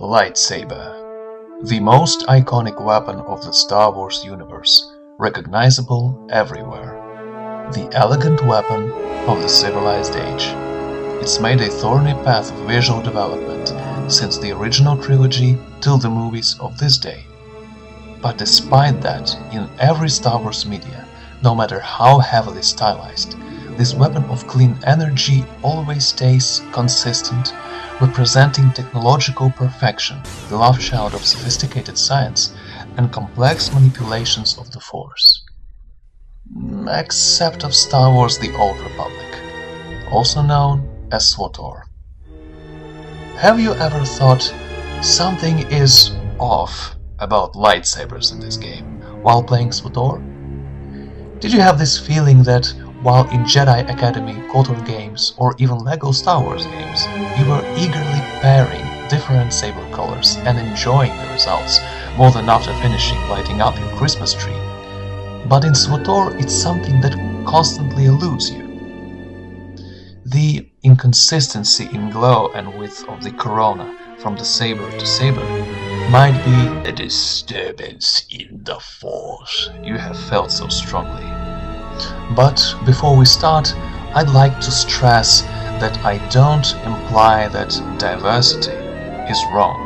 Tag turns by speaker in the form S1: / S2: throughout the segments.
S1: Lightsaber. The most iconic weapon of the Star Wars universe, recognizable everywhere. The elegant weapon of the civilized age. It's made a thorny path of visual development since the original trilogy till the movies of this day. But despite that, in every Star Wars media, no matter how heavily stylized, this weapon of clean energy always stays consistent, representing technological perfection, the love child of sophisticated science and complex manipulations of the Force. Except of Star Wars: The Old Republic, also known as SWTOR. Have you ever thought something is off about lightsabers in this game while playing SWTOR? Did you have this feeling that while in Jedi Academy, KotOR games, or even LEGO Star Wars games, you were eagerly pairing different saber colors and enjoying the results more than after finishing lighting up your Christmas tree? But in SWTOR, it's something that constantly eludes you. The inconsistency in glow and width of the corona from the saber to saber might be a disturbance in the Force you have felt so strongly. But before we start, I'd like to stress that I don't imply that diversity is wrong.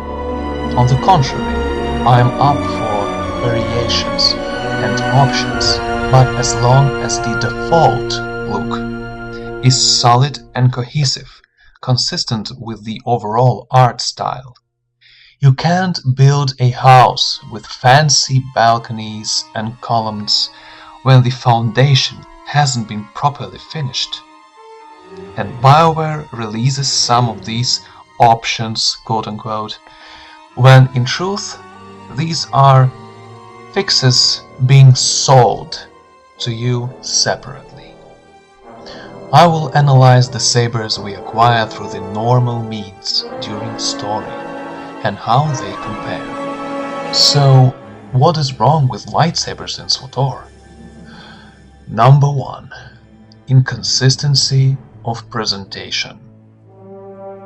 S1: On the contrary, I'm up for variations and options, but as long as the default look is solid and cohesive, consistent with the overall art style. You can't build a house with fancy balconies and columns when the foundation hasn't been properly finished. And BioWare releases some of these options, quote-unquote, when in truth these are fixes being sold to you separately. I will analyze the sabers we acquire through the normal means during story and how they compare. So, what is wrong with lightsabers in SWTOR? Number 1. Inconsistency of presentation.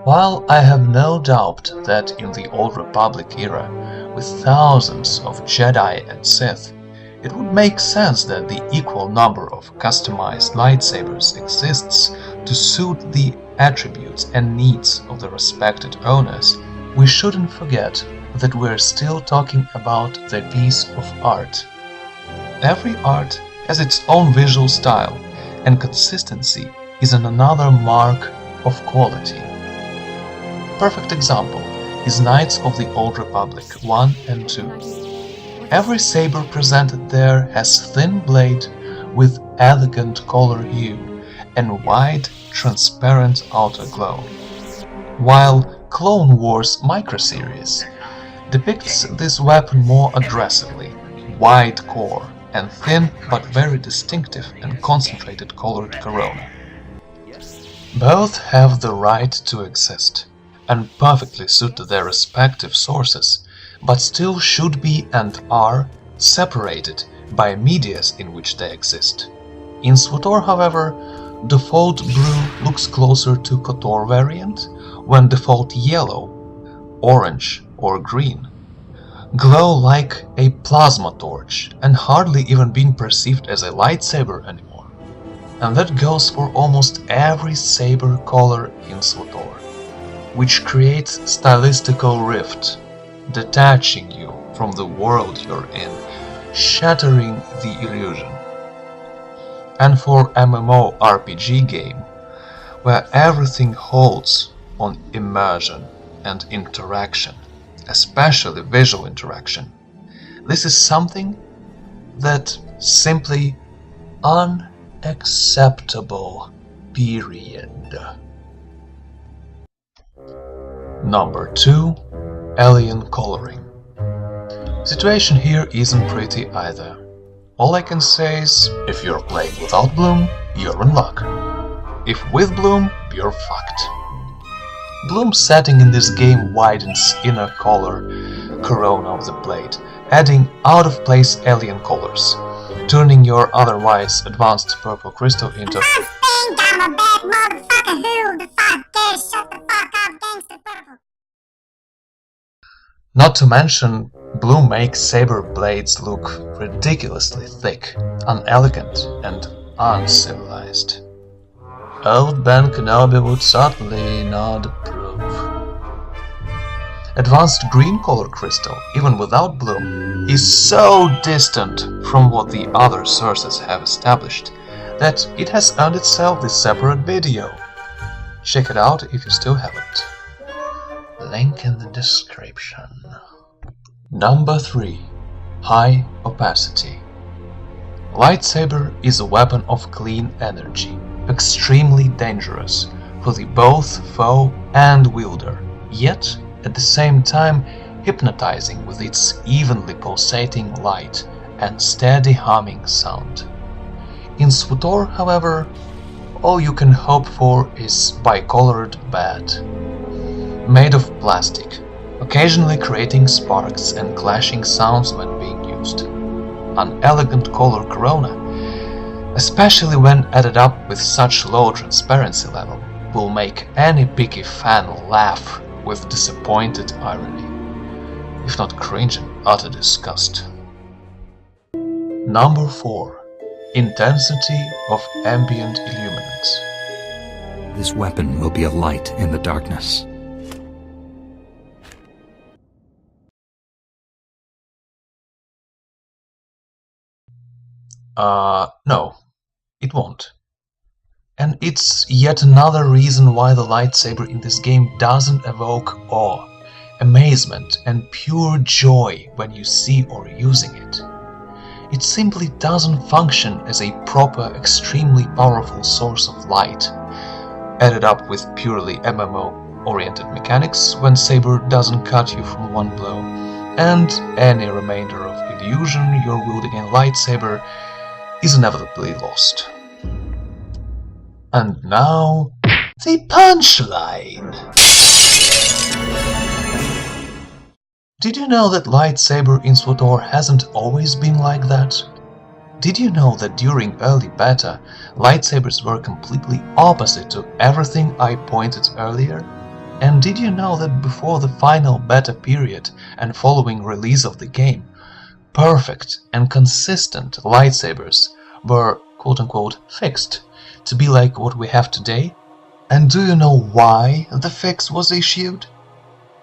S1: While I have no doubt that in the Old Republic era, with thousands of Jedi and Sith, it would make sense that the equal number of customized lightsabers exists to suit the attributes and needs of the respected owners, we shouldn't forget that we're still talking about the piece of art. Every art has its own visual style, and consistency is another mark of quality. Perfect example is Knights of the Old Republic 1 and 2. Every saber presented there has thin blade with elegant color hue and wide, transparent outer glow, while Clone Wars Microseries depicts this weapon more aggressively, wide core and thin but very distinctive and concentrated colored corona. Both have the right to exist and perfectly suit their respective sources, but still should be and are separated by medias in which they exist. In SWTOR, however, default blue looks closer to KotOR variant, when default yellow, orange or green glow like a plasma torch and hardly even being perceived as a lightsaber anymore. And that goes for almost every saber color in SWTOR, which creates stylistical rift, detaching you from the world you're in, shattering the illusion. And for MMORPG game, where everything holds on immersion and interaction, especially visual interaction, this is something that simply unacceptable, period. Number 2. Alien coloring. Situation here isn't pretty either. All I can say is, if you're playing without bloom, you're in luck. If with bloom, you're fucked. Bloom setting in this game widens inner color corona of the blade, adding out-of-place alien colors, turning your otherwise advanced purple crystal into
S2: I think I'm a bad motherfucker. Who the fuck cares? Shut the fuck up, gangster purple.
S1: Not to mention, blue makes saber blades look ridiculously thick, unelegant, and uncivilized. Old Ben Kenobi would certainly not approve. Advanced green color crystal, even without blue, is so distant from what the other sources have established that it has earned itself this separate video. Check it out if you still haven't. Link in the description. Number 3. High opacity. Lightsaber is a weapon of clean energy, extremely dangerous for the both foe and wielder, yet at the same time hypnotizing with its evenly pulsating light and steady humming sound. In SWTOR, however, all you can hope for is bicolored bad. Made of plastic, occasionally creating sparks and clashing sounds when being used. An elegant color corona, especially when added up with such low transparency level, will make any picky fan laugh with disappointed irony, if not cringe in utter disgust. Number 4. Intensity of ambient illuminance.
S2: This weapon will be a light in the darkness.
S1: No, it won't. And it's yet another reason why the lightsaber in this game doesn't evoke awe, amazement, and pure joy when you see or using it. It simply doesn't function as a proper, extremely powerful source of light, added up with purely MMO-oriented mechanics when saber doesn't cut you from one blow, and any remainder of illusion you're wielding a lightsaber is inevitably lost. And now, the punchline! Did you know that lightsaber in SWTOR hasn't always been like that? Did you know that during early beta, lightsabers were completely opposite to everything I pointed earlier? And did you know that before the final beta period and following release of the game, perfect and consistent lightsabers were quote-unquote fixed to be like what we have today? And do you know why the fix was issued?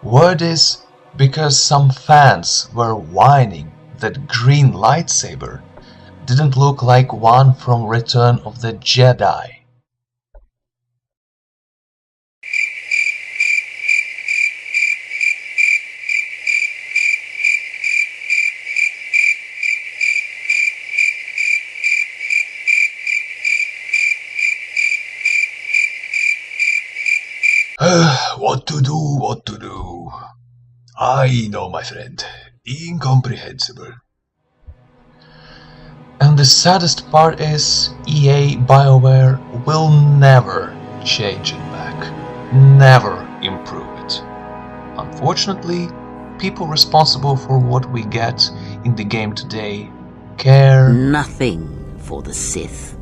S1: Word is because some fans were whining that green lightsaber didn't look like one from Return of the Jedi.
S3: What to do? I know, my friend. Incomprehensible.
S1: And the saddest part is, EA BioWare will never change it back, never improve it. Unfortunately, people responsible for what we get in the game today care
S4: nothing for the Sith,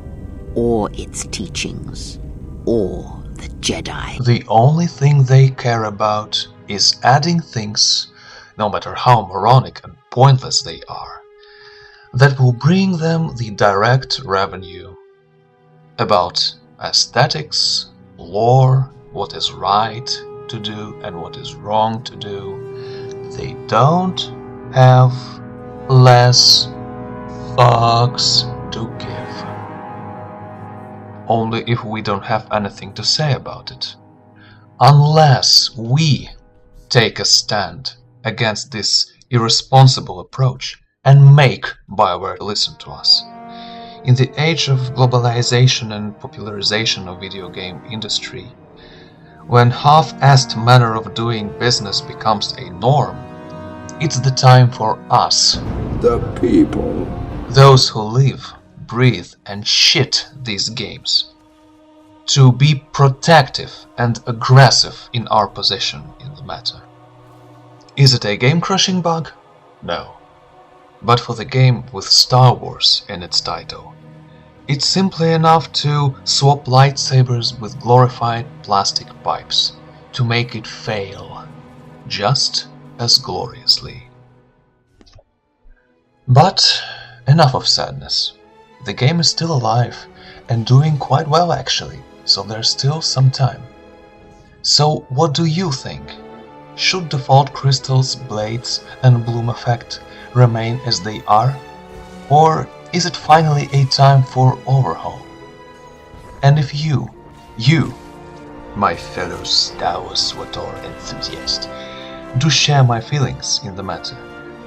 S4: or its teachings, or the Jedi.
S1: The only thing they care about is adding things, no matter how moronic and pointless they are, that will bring them the direct revenue. About aesthetics, lore, what is right to do and what is wrong to do, they don't have less fucks to give. Only if we don't have anything to say about it. Unless we take a stand against this irresponsible approach and make BioWare listen to us. In the age of globalization and popularization of video game industry, when half-assed manner of doing business becomes a norm, it's the time for us,
S3: The people.
S1: those who live, breathe and shit these games, to be protective and aggressive in our position in the matter. Is it a game-crushing bug? No. But for the game with Star Wars in its title, it's simply enough to swap lightsabers with glorified plastic pipes to make it fail, just as gloriously. But enough of sadness. The game is still alive and doing quite well actually, so there's still some time. So what do you think? Should default crystals, blades and bloom effect remain as they are? Or is it finally a time for overhaul? And if you, my fellow SWTOR enthusiast, do share my feelings in the matter,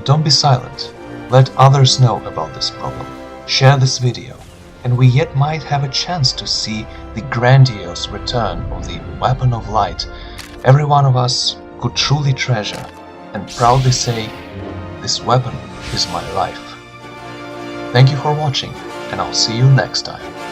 S1: don't be silent. Let others know about this problem. Share this video, and we yet might have a chance to see the grandiose return of the weapon of light every one of us could truly treasure and proudly say, "This weapon is my life." Thank you for watching, and I'll see you next time.